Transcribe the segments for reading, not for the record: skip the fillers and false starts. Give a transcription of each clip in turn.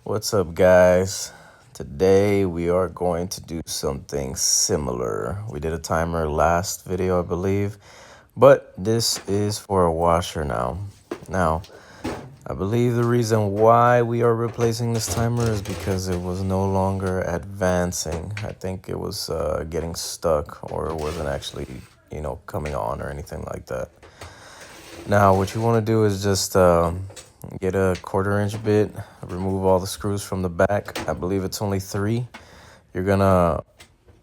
What's up, guys? Today we are going to do something similar. We did a timer last video, I believe, but this is for a washer now. Now, I believe the reason why we are replacing this timer is because it was no longer advancing. I think it was getting stuck or it wasn't actually, coming on or anything like that. Now, what you want to do is just get a 1/4 inch bit, remove all the screws from the back. I believe it's only 3. You're going to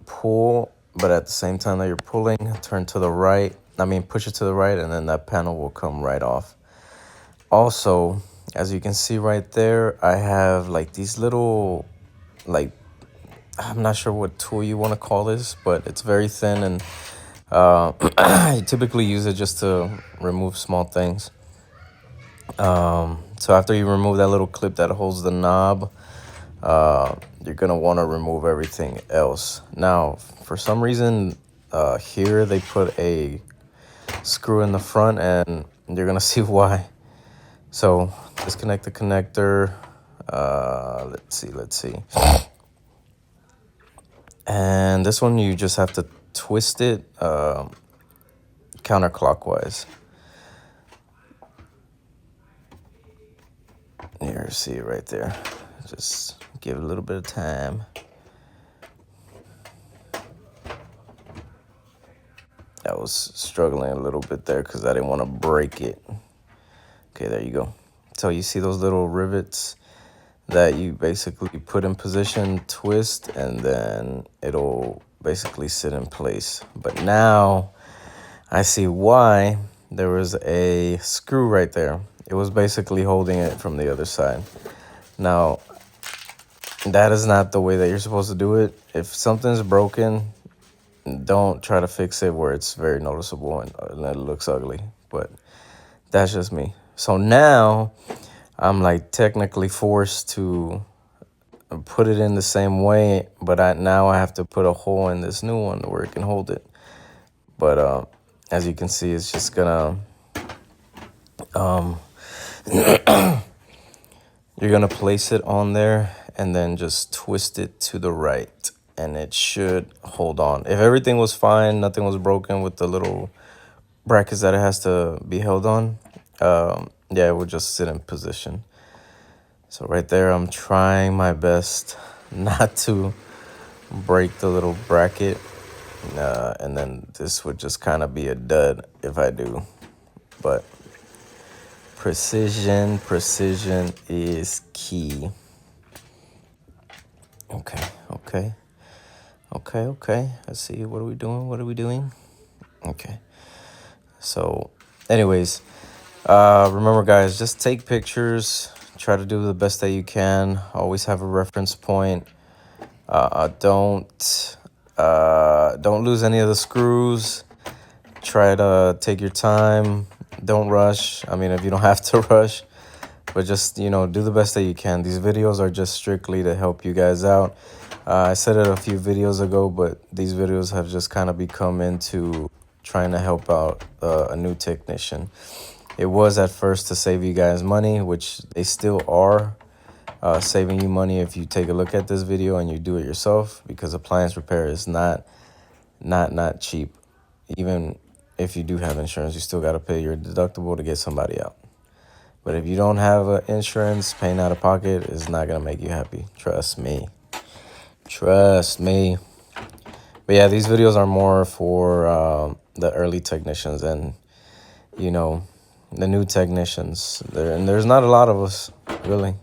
pull, but at the same time that you're pulling, turn to the right. Push it to the right, and then that panel will come right off. Also, as you can see right there, I have like these little, I'm not sure what tool you want to call this, but it's very thin and I typically use it just to remove small things. So after you remove that little clip that holds the knob, you're gonna want to remove everything else. Now, for some reason, here they put a screw in the front, and you're gonna see why. So disconnect the connector. Let's see. And this one, you just have to twist it counterclockwise. Here, see it right there. Just give it a little bit of time. I was struggling a little bit there because I didn't want to break it. Okay, there you go. So you see those little rivets that you basically put in position, twist, and then it'll basically sit in place. But now I see why there was a screw right there. It was basically holding it from the other side. Now, that is not the way that you're supposed to do it. If something's broken, don't try to fix it where it's very noticeable and it looks ugly. But that's just me. So now I'm like technically forced to put it in the same way, but now I have to put a hole in this new one where it can hold it. But as you can see, it's just gonna you're gonna place it on there and then just twist it to the right, and it should hold on. If everything was fine, nothing was broken with the little brackets that it has to be held on, yeah, it would just sit in position. So right there, I'm trying my best not to break the little bracket, and then this would just kind of be a dud if I do. But precision is key. Okay. Let's see. What are we doing? Okay. So, anyways, remember, guys, just take pictures. Try to do the best that you can. Always have a reference point. Don't lose any of the screws. Try to take your time. Don't rush. If you don't have to rush, but just, do the best that you can. These videos are just strictly to help you guys out. I said it a few videos ago, but these videos have just kind of become into trying to help out a new technician. It was at first to save you guys money, which they still are saving you money if you take a look at this video and you do it yourself, because appliance repair is not cheap. Even if you do have insurance, you still got to pay your deductible to get somebody out. But if you don't have insurance, paying out of pocket is not going to make you happy. Trust me. But yeah, these videos are more for the early technicians and, the new technicians. And there's not a lot of us, really.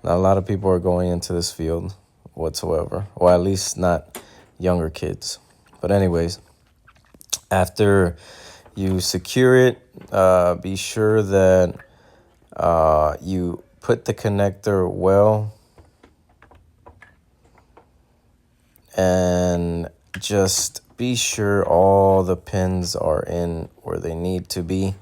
Not a lot of people are going into this field whatsoever. Or at least not younger kids. But anyways, after you secure it, be sure that you put the connector well, and just be sure all the pins are in where they need to be,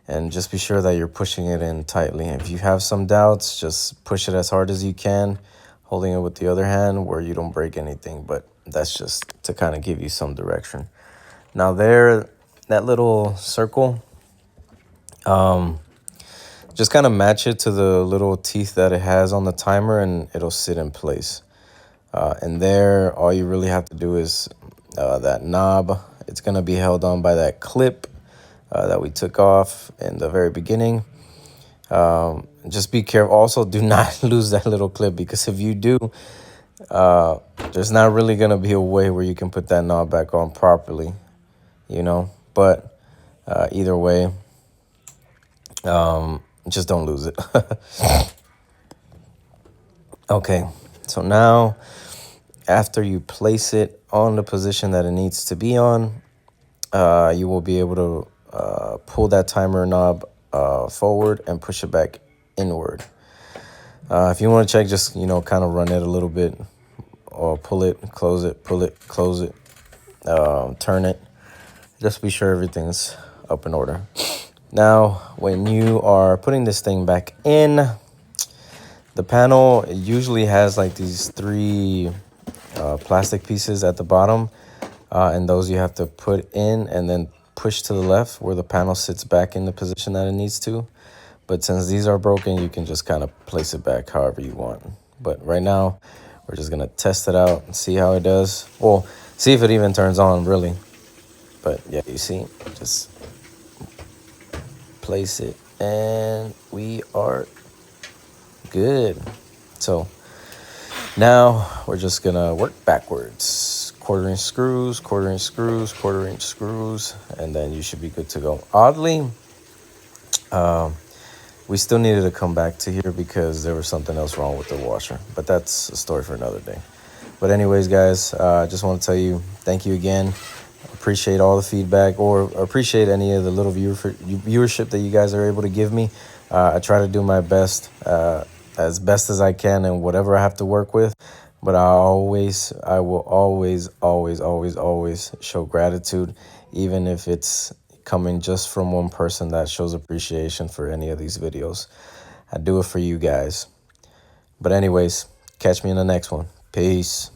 and just be sure that you're pushing it in tightly. If you have some doubts, just push it as hard as you can, holding it with the other hand where you don't break anything. But that's just to kind of give you some direction. Now that little circle, Just kind of match it to the little teeth that it has on the timer and it'll sit in place. And there, all you really have to do is that knob. It's going to be held on by that clip that we took off in the very beginning. Just be careful. Also, do not lose that little clip, because if you do, there's not really going to be a way where you can put that knob back on properly, you know. But either way, just don't lose it. Okay, so now after you place it on the position that it needs to be on, you will be able to pull that timer knob forward and push it back inward. If you want to check, just, you know, kind of run it a little bit, or pull it, close it, pull it, close it, turn it. Just be sure everything's up in order. Now, when you are putting this thing back in, the panel usually has like these three plastic pieces at the bottom, and those you have to put in and then push to the left where the panel sits back in the position that it needs to. But since these are broken, you can just kind of place it back however you want. But right now, we're just gonna test it out and see how it does. Well, see if it even turns on, really. But yeah, you see, just place it and we are good. So now we're just gonna work backwards. Quarter-inch screws, quarter-inch screws, quarter-inch screws, and then you should be good to go. Oddly, we still needed to come back to here because there was something else wrong with the washer, but that's a story for another day. But anyways, guys, I just want to tell you, thank you again. Appreciate all the feedback, or appreciate any of the little viewership that you guys are able to give me. I try to do my best as I can and whatever I have to work with. But I will always show gratitude, even if it's coming just from one person that shows appreciation for any of these videos. I do it for you guys. But anyways, catch me in the next one. Peace.